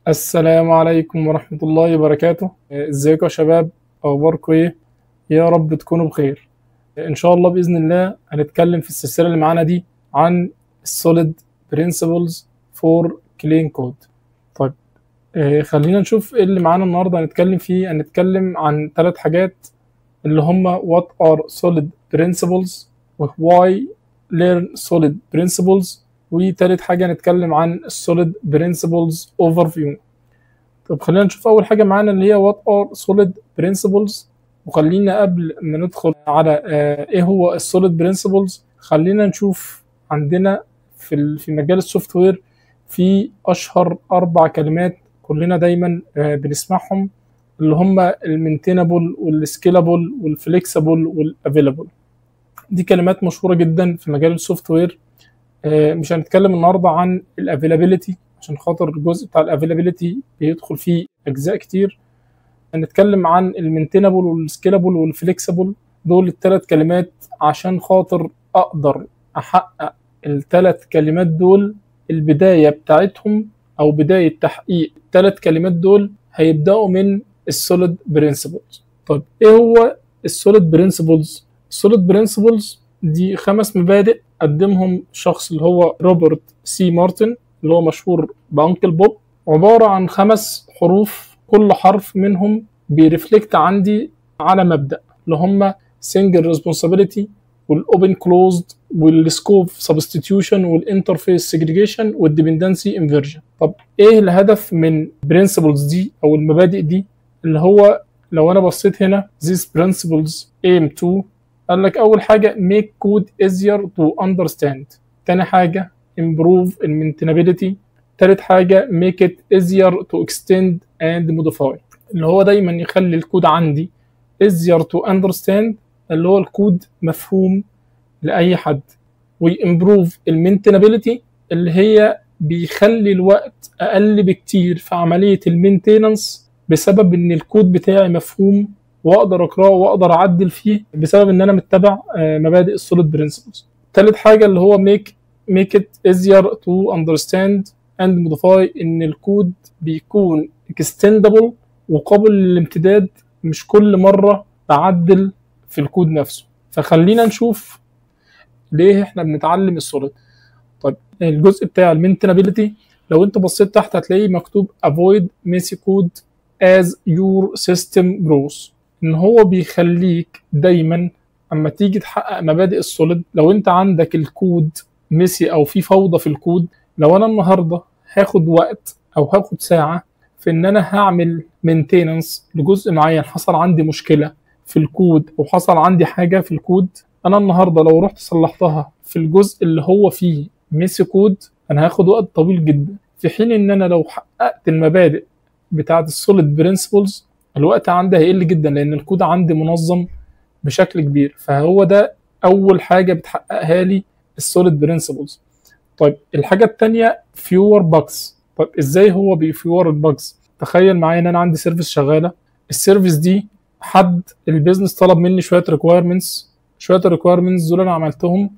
السلام عليكم ورحمة الله وبركاته. ازيكم يا شباب؟ اخباركم ايه؟ يا رب تكونوا بخير. ان شاء الله باذن الله هنتكلم في السلسله اللي معانا دي عن السوليد برنسبلز فور كلين كود. طيب، خلينا نشوف ايه اللي معانا النهارده هنتكلم فيه. هنتكلم عن 3 حاجات اللي هم what are solid principles و why learn solid principles، وتالت حاجة هنتكلم عن solid principles overview. طب خلينا نشوف أول حاجة معانا اللي هي what are solid principles. وخلينا قبل ما ندخل على إيه هو solid principles، خلينا نشوف عندنا في مجال السوفت وير في أشهر 4 كلمات كلنا دايما بنسمعهم، اللي هم المينتينابل والسكيلابل والفليكسبل والافيلابل. دي كلمات مشهوره جدا في مجال السوفت وير. مش هنتكلم النهارده عن الافيلابيلتي عشان خاطر الجزء بتاع الافيلابيلتي بيدخل فيه اجزاء كتير. هنتكلم عن المينتينابل والسكيلابل والفليكسبل. دول ال3 كلمات عشان خاطر اقدر احقق ال3 كلمات دول. البدايه بتاعتهم او بدايه تحقيق ال3 كلمات دول هيبداوا من السوليد برنسبلز. طيب ايه هو السوليد برنسبلز؟ السوليد برنسبلز دي 5 مبادئ قدمهم شخص اللي هو روبرت سي مارتن، اللي هو مشهور بانكل بوب. عباره عن 5 حروف، كل حرف منهم بيرفلكت عندي على مبدا اللي هم سنجل ريسبونسابيلتي والاوبن كلوزد والسكوب سبستيتيوشن والانترفيس سيجريجيشن والديبندنسي انفيرجن. طب ايه الهدف من برنسبلز دي او المبادئ دي؟ اللي هو لو انا بصيت هنا these principles aim to، قال لك اول حاجه make code easier to understand، تاني حاجه improve maintainability، تالت حاجه make it easier to extend and modify، اللي هو دايما يخلي الكود عندي easier to understand، اللي هو الكود مفهوم لاي حد، ويمبروف المينتينابيلتي اللي هي بيخلي الوقت اقل بكتير في عمليه المينتيننس، بسبب ان الكود بتاعي مفهوم واقدر اقراه واقدر اعدل فيه بسبب ان انا متبع مبادئ السوليد برنسبلز. تالت حاجه اللي هو make it easier to understand and modify، ان الكود بيكون extendable وقابل للامتداد، مش كل مره بعدل في الكود نفسه. فخلينا نشوف ليه احنا بنتعلم السوليد. طيب الجزء بتاع المينتينابيلتي، لو انت بصيت تحت هتلاقيه مكتوب avoid messy code as your system grows، ان هو بيخليك دايما اما تيجي تحقق مبادئ السوليد، لو انت عندك الكود ميسي او في فوضى في الكود، لو انا النهارده هاخد وقت او هاخد ساعه في ان انا هعمل مينتيننس لجزء معين، حصل عندي مشكله في الكود او حصل عندي حاجه في الكود، انا النهارده لو رحت صلحتها في الجزء اللي هو فيه ميسي كود انا هاخد وقت طويل جدا، في حين ان انا لو حققت المبادئ بتاعه السوليد برنسبلز الوقت عندي هيقل جدا، لان الكود عندي منظم بشكل كبير. فهو ده اول حاجه بتحققها لي السوليد برنسبلز. طيب الحاجه الثانيه فيور باجز. طيب ازاي هو بيفيور الباجز؟ تخيل معايا ان انا عندي سيرفيس شغاله، السيرفيس دي حد البيزنس طلب مني شويه ريكويرمنتس، شويه الريكويرمنتس دول انا عملتهم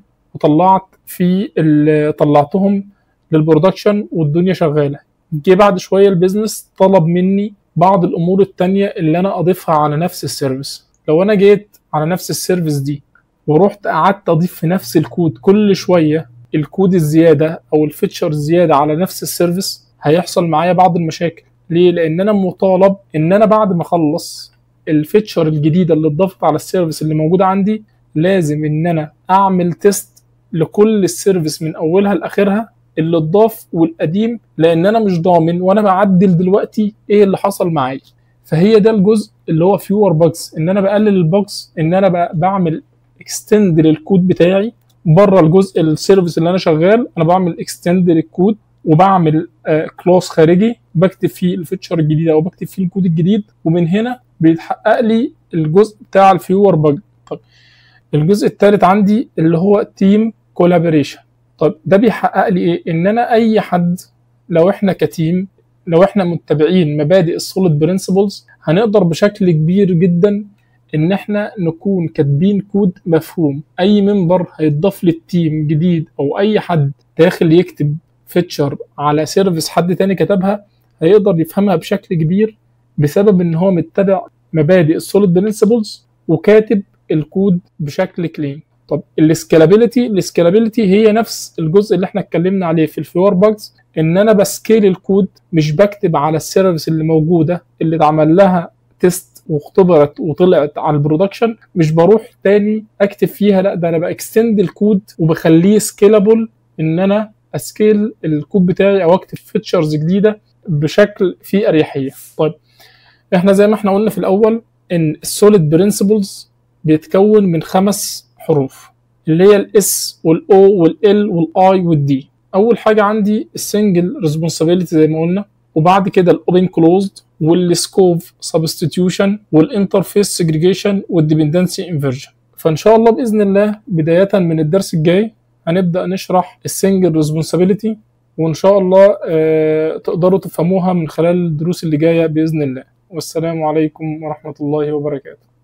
طلعتهم للبرودكشن والدنيا شغاله. جه بعد شويه البيزنس طلب مني بعض الامور التانية اللي انا اضيفها على نفس السيرفيس. لو انا جيت على نفس السيرفيس دي ورحت قعدت اضيف في نفس الكود كل شويه الكود الزياده او الفيتشر الزياده على نفس السيرفيس، هيحصل معايا بعض المشاكل. ليه؟ لان انا مطالب ان انا بعد ما اخلص الفيتشر الجديده اللي اتضافت على السيرفيس اللي موجوده عندي، لازم ان انا اعمل تيست لكل السيرفيس من اولها لاخرها، اللي اتضاف والقديم، لان انا مش ضامن وانا بعدل دلوقتي ايه اللي حصل معايا. فهي ده الجزء اللي هو فيور باجز، ان انا بقلل الباجز، ان انا بعمل اكستند للكود بتاعي بره الجزء السيرفيس اللي انا شغال، انا بعمل اكستند للكود وبعمل كلاس خارجي بكتب فيه الفيتشر الجديده او بكتب فيه الكود الجديد، ومن هنا بيتحقق لي الجزء بتاع الفيور باج. طب الجزء الثالث عندي اللي هو تيم كولابوريشن. طب ده بيحقق لي ايه؟ ان انا اي حد، لو احنا كتيم، لو احنا متبعين مبادئ السوليد برنسبلز، هنقدر بشكل كبير جدا ان احنا نكون كاتبين كود مفهوم. اي ممبر هيتضاف للتيم جديد او اي حد داخل يكتب فيتشر على سيرفيس حد تاني كتبها، هيقدر يفهمها بشكل كبير بسبب ان هو متبع مبادئ السوليد برينسيبلز وكاتب الكود بشكل كلين. طب السكيلابيلتي هي نفس الجزء اللي احنا اتكلمنا عليه في الفيور باجز، ان انا بسكيل الكود، مش بكتب على السيرفيس اللي موجوده اللي اتعمل لها تيست واختبرت وطلعت على البرودكشن، مش بروح تاني اكتب فيها، لا ده انا باكستند الكود وبخليه سكيلابل، ان انا اسكيل الكود بتاعي او اكتب فيتشرز جديده بشكل فيه اريحيه. طيب احنا زي ما احنا قلنا في الاول ان السوليد برينسيبلز بيتكون من 5 حروف اللي هي الاس والاو والال والاي والدي. اول حاجه عندي السنجل ريسبونسابيلتي زي ما قلنا، وبعد كده الاوبن كلوزد والسكوب سبستيتيوشن والانترفيس سيجريجيشن والديبندنسي انفرجن. فان شاء الله باذن الله بدايه من الدرس الجاي هنبدا نشرح السنجل ريسبونسابيلتي، وان شاء الله تقدروا تفهموها من خلال الدروس اللي جايه باذن الله. والسلام عليكم ورحمه الله وبركاته.